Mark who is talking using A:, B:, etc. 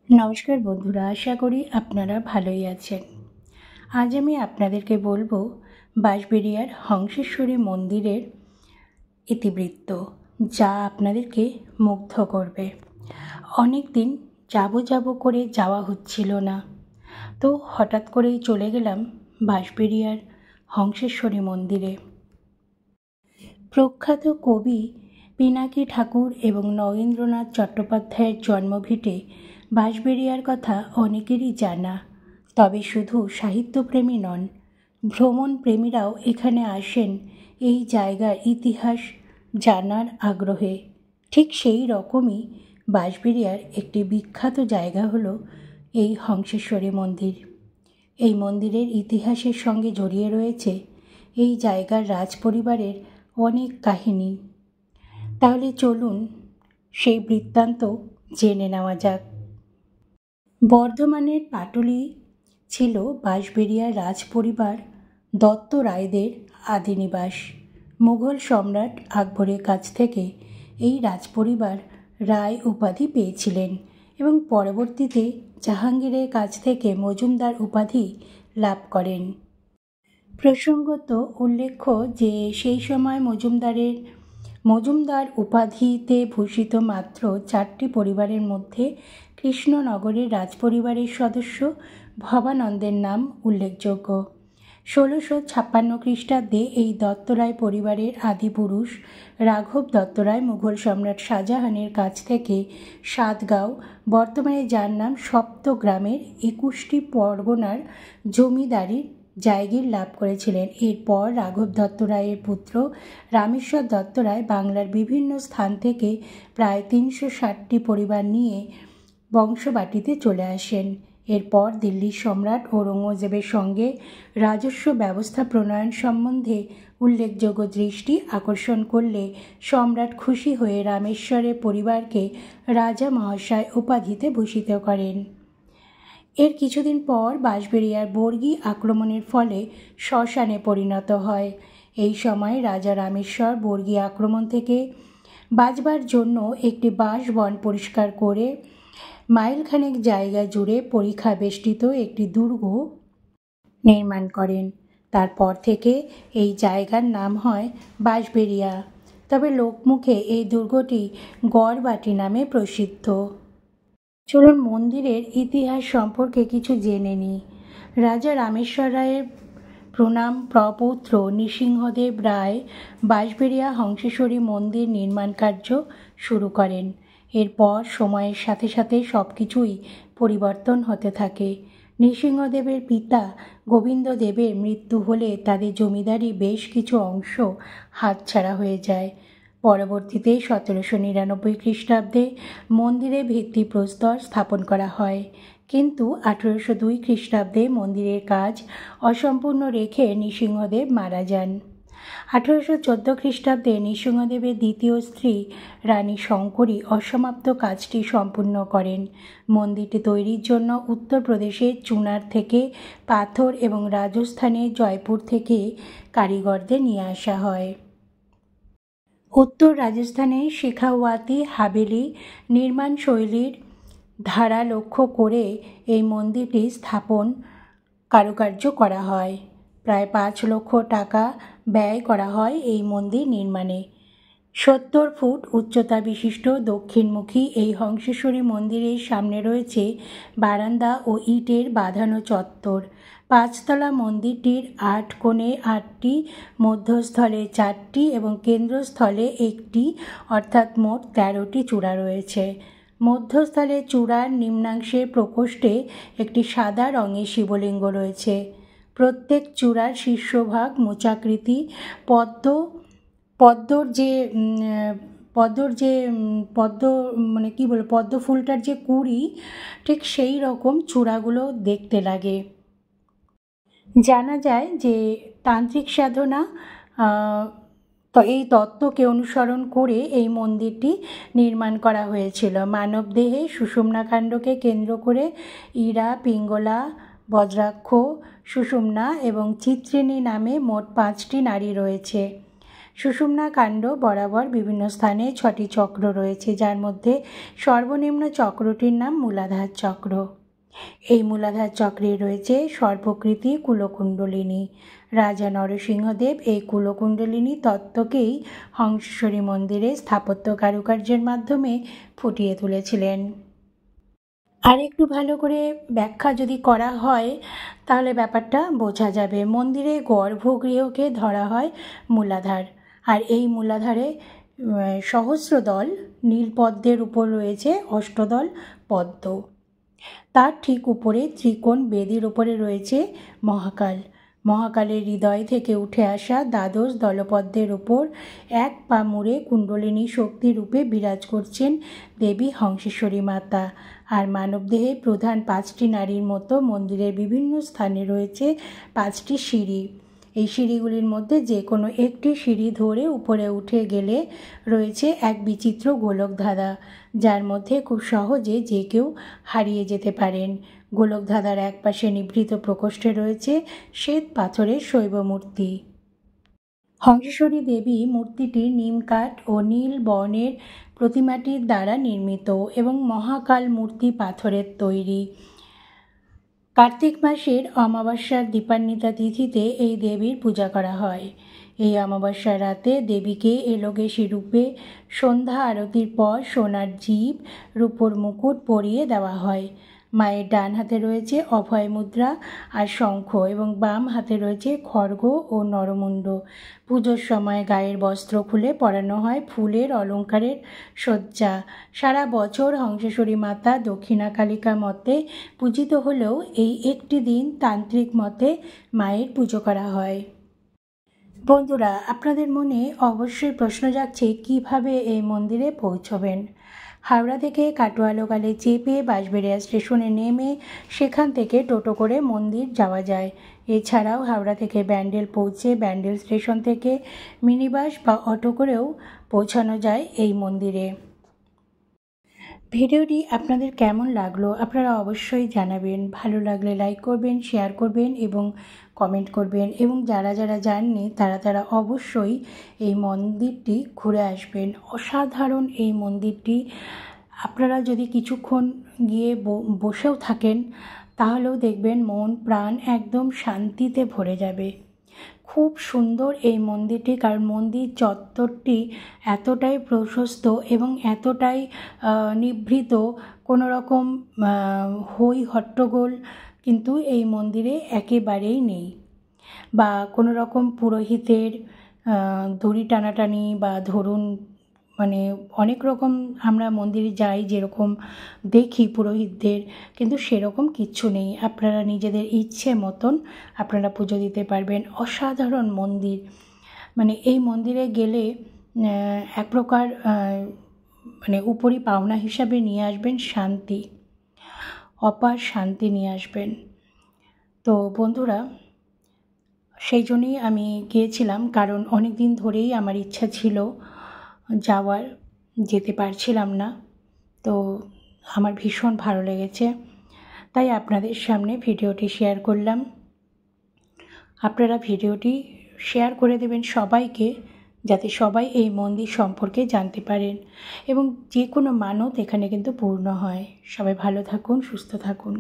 A: নমস্কার বন্ধুরা, আশা করি আপনারা ভালোই আছেন। আজ আমি আপনাদেরকে বলবো বাঁশবেড়িয়ার হংসেশ্বরী মন্দিরের ইতিবৃত্ত, যা আপনাদেরকে মুগ্ধ করবে। অনেক দিন যাব করে যাওয়া হচ্ছিল না, তো হঠাৎ করেই চলে গেলাম বাঁশবেড়িয়ার হংসেশ্বরী মন্দিরে। প্রখ্যাত কবি পিনাকী ঠাকুর এবং নগেন্দ্রনাথ চট্টোপাধ্যায়ের জন্মভিটে বাঁশবেড়িয়ার কথা অনেকেরই জানা। তবে শুধু সাহিত্যপ্রেমী নন, ভ্রমণ প্রেমীরাও এখানে আসেন এই জায়গার ইতিহাস জানার আগ্রহে। ঠিক সেই রকমই বাঁশবেড়িয়ার একটি বিখ্যাত জায়গা হলো এই হংসেশ্বরী মন্দির। এই মন্দিরের ইতিহাসের সঙ্গে জড়িয়ে রয়েছে এই জায়গার রাজপরিবারের অনেক কাহিনী। তাহলে চলুন সেই বৃত্তান্ত জেনে নেওয়া যাক। বর্ধমানের পাটুলি ছিল বাঁশবেড়িয়ার রাজপরিবার দত্ত রায়দের আদি নিবাস। মুঘল সম্রাট আকবরের কাছ থেকে এই রাজপরিবার রায় উপাধি পেয়েছিলেন এবং পরবর্তীতে জাহাঙ্গীরের কাছ থেকে মজুমদার উপাধি লাভ করেন। প্রসঙ্গত উল্লেখ্য যে সেই সময় মজুমদার উপাধিতে ভূষিত মাত্র 4টি পরিবারের মধ্যে কৃষ্ণনগরের রাজপরিবারের সদস্য ভবানন্দের নাম উল্লেখযোগ্য। 1656 খ্রিস্টাব্দে এই দত্তরায় পরিবারের আদিপুরুষ রাঘব দত্তরায় মুঘল সম্রাট শাহজাহানের কাছ থেকে সাতগাঁও, বর্তমানে যার নাম সপ্তগ্রামের 21টি পরগনার জমিদারির জায়গির লাভ করেছিলেন। এরপর রাঘব দত্তরায়ের পুত্র রামেশ্বর দত্তরায় বাংলার বিভিন্ন স্থান থেকে প্রায় 360টি পরিবার নিয়ে বংশবাটিতে চলে আসেন। এরপর দিল্লির সম্রাট ঔরঙ্গজেবের সঙ্গে রাজস্ব ব্যবস্থা প্রণয়ন সম্বন্ধে উল্লেখযোগ্য দৃষ্টি আকর্ষণ করলে সম্রাট খুশি হয়ে রামেশ্বরের পরিবারকে রাজা মহাশয় উপাধিতে ভূষিত করেন। এর কিছুদিন পর বাঁশবেড়িয়ার বর্গী আক্রমণের ফলে শ্মশানে পরিণত হয়। এই সময় রাজা রামেশ্বর বর্গী আক্রমণ থেকে বাঁচবার জন্য একটি বাঁশবন পরিষ্কার করে মাইলখানেক জায়গা জুড়ে পরিখা বেষ্টিত একটি দুর্গ নির্মাণ করেন। তারপর থেকে এই জায়গার নাম হয় বাঁশবেড়িয়া। তবে লোকমুখে এই দুর্গটি গড়বাটি নামে প্রসিদ্ধ। চলুন মন্দিরের ইতিহাস সম্পর্কে কিছু জেনে নিই। রাজা রামেশ্বর রায়ের প্রণাম প্রপৌত্র নৃসিংহদেব রায় বাঁশবেড়িয়া হংসেশ্বরী মন্দির নির্মাণ কার্য শুরু করেন। এরপর সময়ের সাথে সাথে সব কিছুই পরিবর্তন হতে থাকে। নৃসিংহদেবের পিতা গোবিন্দদেবের মৃত্যু হলে তাদের জমিদারি বেশ কিছু অংশ হাতছাড়া হয়ে যায়। পরবর্তীতে 1799 খ্রিস্টাব্দে মন্দিরে ভিত্তিপ্রস্তর স্থাপন করা হয়, কিন্তু 1802 খ্রিস্টাব্দে মন্দিরের কাজ অসম্পূর্ণ রেখে নৃসিংহদেব মারা যান। 1814 খ্রিস্টাব্দে নৃসিংহদেবের দ্বিতীয় স্ত্রী রানী শঙ্করী অসমাপ্ত কাজটি সম্পূর্ণ করেন। মন্দিরটি তৈরির জন্য উত্তরপ্রদেশের চুনার থেকে পাথর এবং রাজস্থানের জয়পুর থেকে কারিগরদের নিয়ে আসা হয়। উত্তর রাজস্থানের শেখাওয়াতি হাভেলি নির্মাণ শৈলীর ধারা লক্ষ্য করে এই মন্দিরটি স্থাপন কারুকার্য করা হয়। প্রায় 5 লক্ষ টাকা ব্যয় করা হয় এই মন্দির নির্মাণে। 70 ফুট উচ্চতা বিশিষ্ট দক্ষিণমুখী এই হংসেশ্বরী মন্দিরের সামনে রয়েছে বারান্দা ও ইটের বাঁধানো চত্বর। 5তলা মন্দিরটির 8 কোণে 8টি, মধ্যস্থলে 4টি এবং কেন্দ্রস্থলে 1টি, অর্থাৎ মোট 13টি চূড়া রয়েছে। মধ্যস্থলে চূড়ার নিম্নাংশের প্রকোষ্ঠে একটি সাদা রঙের শিবলিঙ্গ রয়েছে। প্রত্যেক চূড়ার শীর্ষভাগ মোচাকৃতি। পদ্ম ফুলটার যে কুঁড়ি, ঠিক সেই রকম চূড়াগুলো দেখতে লাগে। জানা যায় যে তান্ত্রিক সাধনা এই তত্ত্বকে অনুসরণ করে এই মন্দিরটি নির্মাণ করা হয়েছিল। মানবদেহে সুষুম্নাকাণ্ডকে কেন্দ্র করে ইরা, পিঙ্গলা, বজ্রাক্ষ, সুষুম্না এবং চিত্রিণী নামে মোট 5টি নাড়ি রয়েছে। সুষুম্না কাণ্ড বরাবর বিভিন্ন স্থানে 6টি চক্র রয়েছে, যার মধ্যে সর্বনিম্ন চক্রটির নাম মূলাধার চক্র। এই মূলাধার চক্রে রয়েছে সর্পকৃতি কুলকুণ্ডলিনী। রাজা নরসিংহদেব এই কুলকুণ্ডলিনী তত্ত্বকেই হংসেশ্বরী মন্দিরে স্থাপত্য কারুকার্যের মাধ্যমে ফুটিয়ে তুলেছিলেন। আর একটু ভালো করে ব্যাখ্যা যদি করা হয় তাহলে ব্যাপারটা বোঝা যাবে। মন্দিরে গর্ভগৃহকে ধরা হয় মূলাধার, আর এই মূলাধারে সহস্রদল নীলপদ্মের উপর রয়েছে অষ্টদল পদ্ম। তার ঠিক উপরে ত্রিকোণ বেদির উপরে রয়েছে মহাকাল। মহাকালের হৃদয় থেকে উঠে আসা দ্বাদশ দলপদ্মের উপর এক পা মুড়ে কুণ্ডলিনী শক্তি রূপে বিরাজ করছেন দেবী হংসেশ্বরী মাতা। আর মানবদেহে প্রধান 5টি নারীর মতো মন্দিরের বিভিন্ন স্থানে রয়েছে 5টি সিঁড়ি। এই সিঁড়িগুলির মধ্যে যে কোনো একটি সিঁড়ি ধরে উপরে উঠে গেলে রয়েছে এক বিচিত্র গোলকধাঁধা, যার মধ্যে খুব সহজে যে কেউ হারিয়ে যেতে পারেন। গোলকধাঁধার একপাশে নিভৃত প্রকোষ্ঠে রয়েছে শ্বেত পাথরের শৈব মূর্তি। হংসেশ্বরী দেবী মূর্তিটি নিমকাঠ ও নীল বর্ণের প্রতিমাটির দ্বারা নির্মিত এবং মহাকাল মূর্তি পাথরের তৈরি। কার্তিক মাসের অমাবস্যার দীপান্বিতা তিথিতে এই দেবীর পূজা করা হয়। এই অমাবস্যার রাতে দেবীকে এলোকেশী রূপে সন্ধ্যা আরতির পর সোনার জিভ, রূপোর মুকুট পরিয়ে দেওয়া হয়। মায়ের ডান হাতে রয়েছে অভয় মুদ্রা আর শঙ্খ এবং বাম হাতে রয়েছে খড়গ ও নরমুণ্ড। পুজোর সময় গায়ের বস্ত্র খুলে পরানো হয় ফুলের অলঙ্কারের সজ্জা। সারা বছর হংসেশ্বরী মাতা দক্ষিণা কালিকা মতে পূজিত হলেও এই একটি দিন তান্ত্রিক মতে মায়ের পুজো করা হয়। বন্ধুরা, আপনাদের মনে অবশ্যই প্রশ্ন জাগছে কিভাবে এই মন্দিরে পৌঁছবেন। হাওড়া থেকে কাটোয়া লোকালে চেপে বাঁশবেড়িয়া স্টেশনে নেমে সেখান থেকে টোটো করে মন্দির যাওয়া যায়। এছাড়াও হাওড়া থেকে ব্যান্ডেল পৌঁছে ব্যান্ডেল স্টেশন থেকে মিনিবাস বা অটো করেও পৌঁছানো যায় এই মন্দিরে। ভিডিওটি আপনাদের কেমন লাগলো আপনারা অবশ্যই জানাবেন। ভালো লাগলে লাইক করবেন, শেয়ার করবেন এবং কমেন্ট করবেন, এবং যারা যারা যাননি তারা অবশ্যই এই মন্দিরটি ঘুরে আসবেন। অসাধারণ এই মন্দিরটি। আপনারা যদি কিছুক্ষণ গিয়ে বসেও থাকেন তাহলেও দেখবেন মন প্রাণ একদম শান্তিতে ভরে যাবে। খুব সুন্দর এই মন্দিরটি, কারণ মন্দির চত্বরটি এতটাই প্রশস্ত এবং এতটাই নিভৃত, কোনো রকম হই হট্টগোল কিন্তু এই মন্দিরে একেবারেই নেই, বা কোনো রকম পুরোহিতের দড়ি টানাটানি বা ধরুন মানে অনেক রকম আমরা মন্দিরে যাই যেরকম দেখি পুরোহিতদের, কিন্তু সেরকম কিচ্ছু নেই। আপনারা নিজেদের ইচ্ছে মতন আপনারা পুজো দিতে পারবেন। অসাধারণ মন্দির, মানে এই মন্দিরে গেলে এক প্রকার মানে উপরি পাওনা হিসাবে নিয়ে আসবেন শান্তি, অপার শান্তি নিয়ে আসবেন। তো বন্ধুরা, সেই জন্যই আমি গিয়েছিলাম, কারণ অনেক দিন ধরেই আমার ইচ্ছা ছিল যাওয়ার, যেতে পারছিলাম না। তো আমার ভীষণ ভালো লেগেছে, তাই আপনাদের সামনে ভিডিওটি শেয়ার করলাম। আপনারা ভিডিওটি শেয়ার করে দেবেন সবাইকে, যাতে সবাই এই মন্দির সম্পর্কে জানতে পারেন এবং যে কোনো মানত এখানে কিন্তু পূর্ণ হয়। সবাই ভালো থাকুন, সুস্থ থাকুন।